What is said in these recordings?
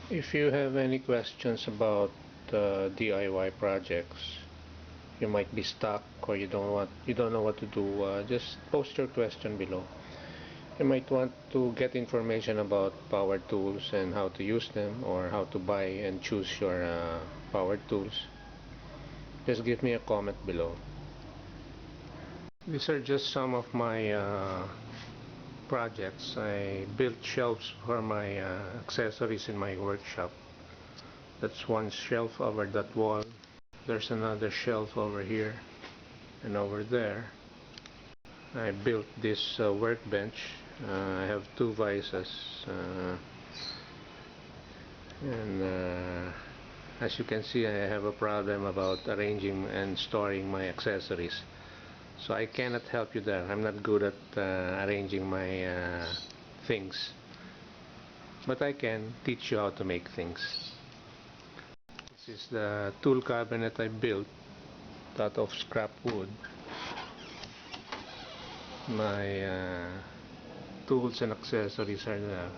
If you have any questions about DIY projects, you might be stuck or you don't know what to do, just post your question below. You might want to get information about power tools and how to use them, or how to buy and choose your power tools. Just give me a comment below. These are just some of my projects. I built shelves for my accessories in my workshop. That's one shelf over that wall. There's another shelf over here and over there. I built this workbench. I have two vices, and as you can see, I have a problem about arranging and storing my accessories. So I cannot help you there. I'm not good at arranging my things, but I can teach you how to make things. This is the tool cabinet I built out of scrap wood. My tools and accessories are there.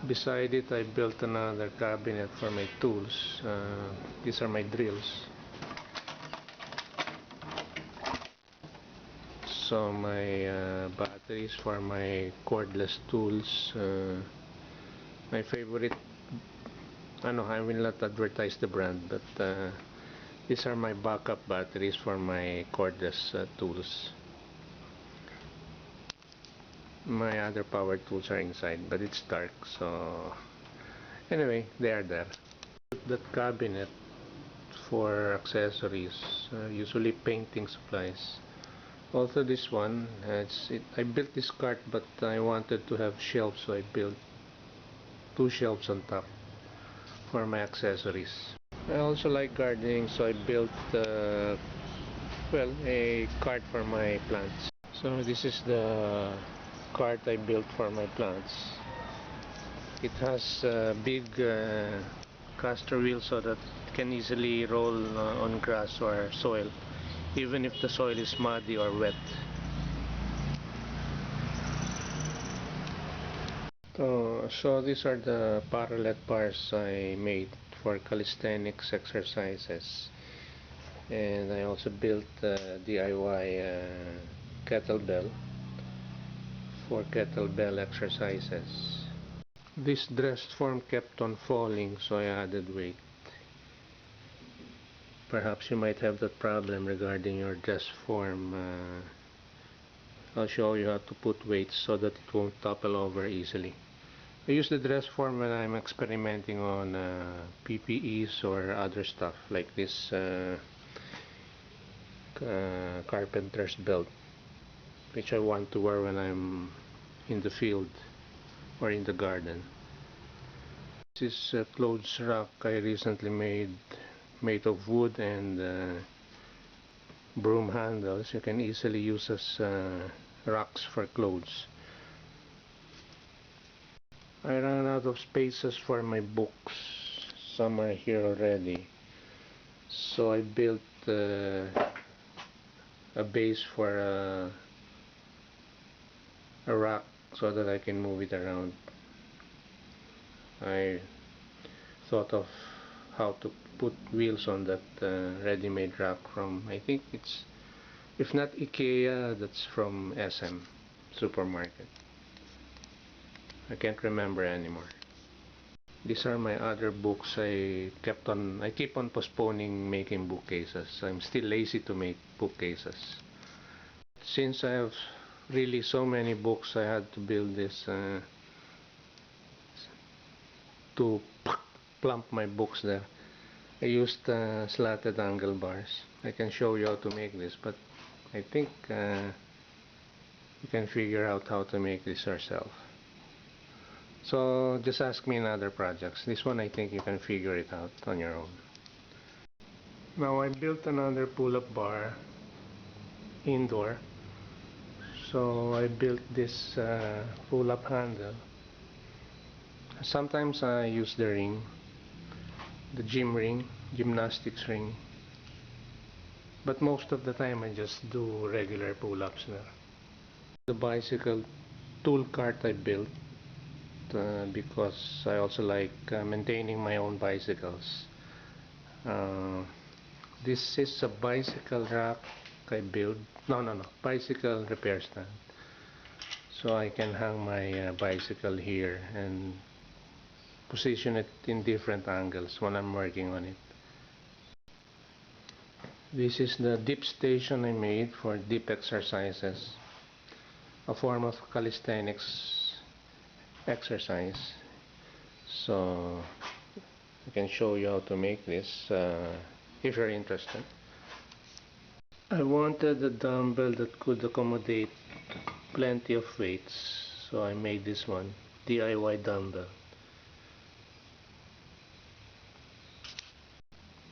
Beside it, I built another cabinet for my tools. These are my drills. So my batteries for my cordless tools. My favorite, I will not advertise the brand, but these are my backup batteries for my cordless tools. My other power tools are inside, but it's dark, so anyway, they are there. That cabinet for accessories, usually painting supplies. Also this one, I built this cart, but I wanted to have shelves, so I built two shelves on top for my accessories. I also like gardening, so I built a cart for my plants. So this is the cart I built for my plants. It has big caster wheels so that it can easily roll on grass or soil, even if the soil is muddy or wet. So these are the parallel bars I made for calisthenics exercises, and I also built DIY kettlebell for kettlebell exercises. This dress form kept on falling, so I added weight. Perhaps you might have that problem regarding your dress form. I'll show you how to put weights so that it won't topple over easily. I use the dress form when I'm experimenting on PPEs or other stuff like this carpenter's belt, which I want to wear when I'm in the field or in the garden. This is a clothes rack I recently made of wood and broom handles. You can easily use as racks for clothes. I ran out of spaces for my books. Some are here already. So I built a base for a rack so that I can move it around. I thought of how to put wheels on that ready-made rack from, I think it's, if not IKEA, that's from SM supermarket. I can't remember anymore. These are my other books. I keep on postponing making bookcases. I'm still lazy to make bookcases. Since I have really so many books, I had to build this to plump my books there. I used slatted angle bars. I can show you how to make this, but I think you can figure out how to make this yourself. So just ask me in other projects. This one I think you can figure it out on your own. Now I built another pull-up bar indoor. So I built this pull-up handle. Sometimes I use the ring, the gym ring, gymnastics ring. But most of the time I just do regular pull-ups there. The bicycle tool cart I built. because I also like maintaining my own bicycles. Uh, this is a bicycle rack I built. No, bicycle repair stand. So I can hang my bicycle here and position it in different angles when I'm working on it. This is the dip station I made for dip exercises, a form of calisthenics exercise. So I can show you how to make this if you're interested. I wanted a dumbbell that could accommodate plenty of weights, so I made this one, DIY dumbbell.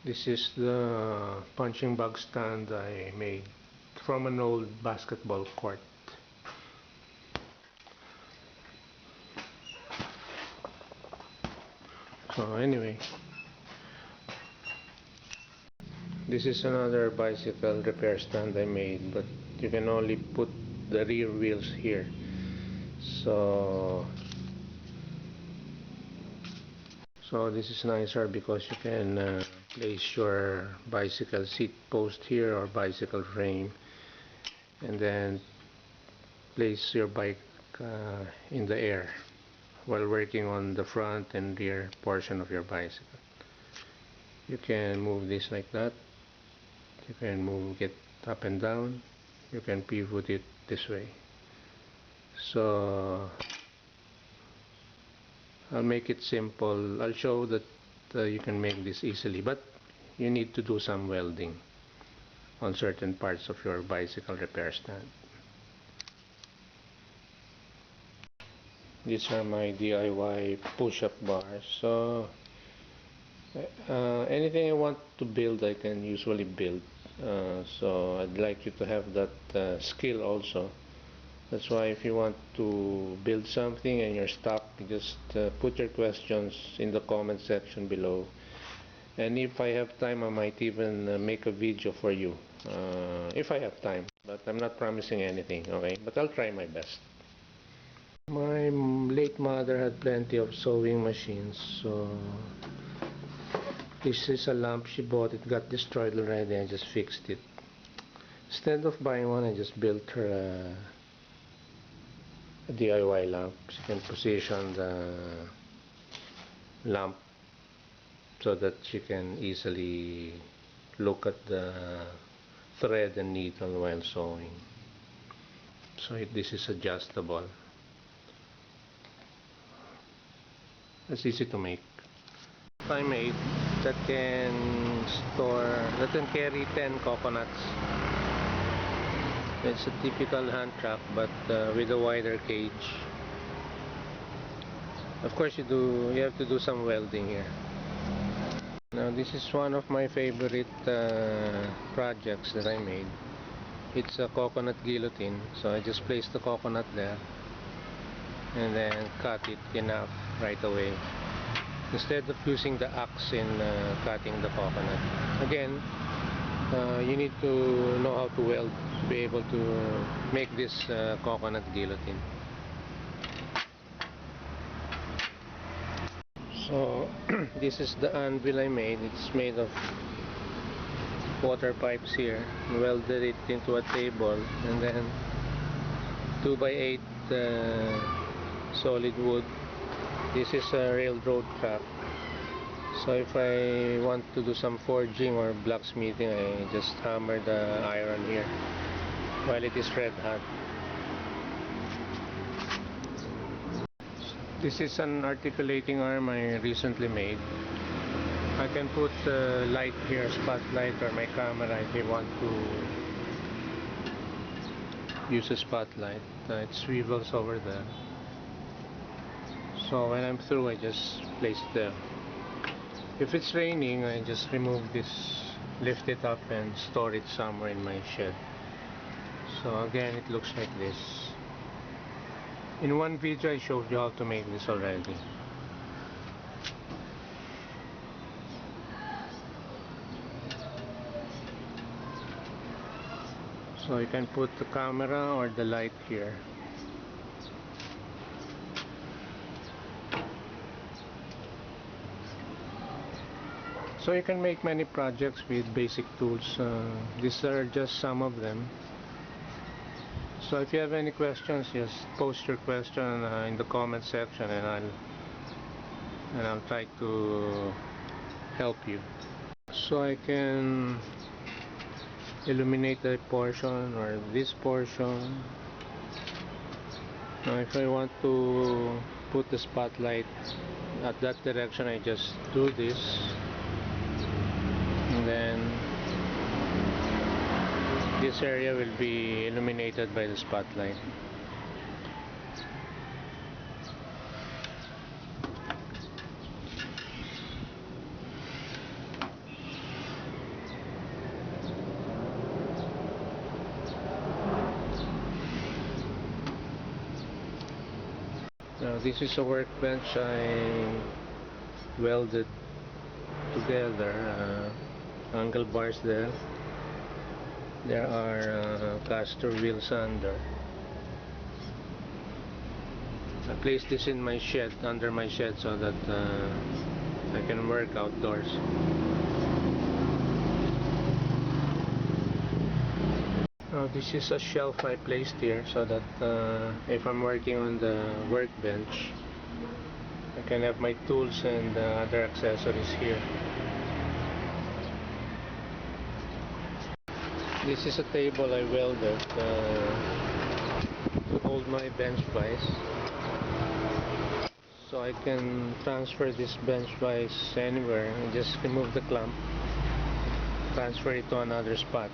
This is the punching bag stand I made from an old basketball court. So anyway, this is another bicycle repair stand I made, but you can only put the rear wheels here. So this is nicer because you can place your bicycle seat post here or bicycle frame, and then place your bike in the air while working on the front and rear portion of your bicycle. You can move this like that. You can move it up and down. You can pivot it this way. So I'll make it simple. I'll show that you can make this easily, but you need to do some welding on certain parts of your bicycle repair stand. These are my DIY push-up bars. So anything I want to build, I can usually build. So I'd like you to have that skill also. That's why if you want to build something and you're stuck, just put your questions in the comment section below. And if I have time, I might even make a video for you. If I have time, but I'm not promising anything, okay? But I'll try my best. My late mother had plenty of sewing machines, so this is a lamp she bought. It got destroyed already. I just fixed it. Instead of buying one, I just built her a DIY lamp. She can position the lamp so that she can easily look at the thread and needle while sewing. So this is adjustable. It's easy to make. I made that can carry 10 coconuts. It's a typical hand truck, but with a wider cage. Of course, you have to do some welding here. Now this is one of my favorite projects that I made. It's a coconut guillotine, so I just place the coconut there and then cut it in half right away, instead of using the axe in cutting the coconut. Again, you need to know how to weld to be able to make this coconut guillotine. So this is the anvil I made. It's made of water pipes here. Welded it into a table and then 2x8 solid wood. This is a railroad track. So if I want to do some forging or blacksmithing, I just hammer the iron here while it is red hot. This is an articulating arm I recently made. I can put light here, spotlight, or my camera if you want to use a spotlight. It swivels over there. So when I'm through, I just place it there. If it's raining, I just remove this, lift it up and store it somewhere in my shed. So again, it looks like this. In one video I showed you how to make this already. So you can put the camera or the light here. So you can make many projects with basic tools. These are just some of them. So if you have any questions, just post your question in the comment section, and I'll try to help you. So I can illuminate a portion or this portion. Now if I want to put the spotlight at that direction, I just do this, and then this area will be illuminated by the spotlight. Now this is a workbench I welded together, angle bars there. There are caster wheels under. I placed this in my shed, under my shed, so that I can work outdoors. Now this is a shelf I placed here so that if I'm working on the workbench, I can have my tools and other accessories here. This is a table I welded to hold my bench vise, so I can transfer this bench vise anywhere and just remove the clamp, transfer it to another spot.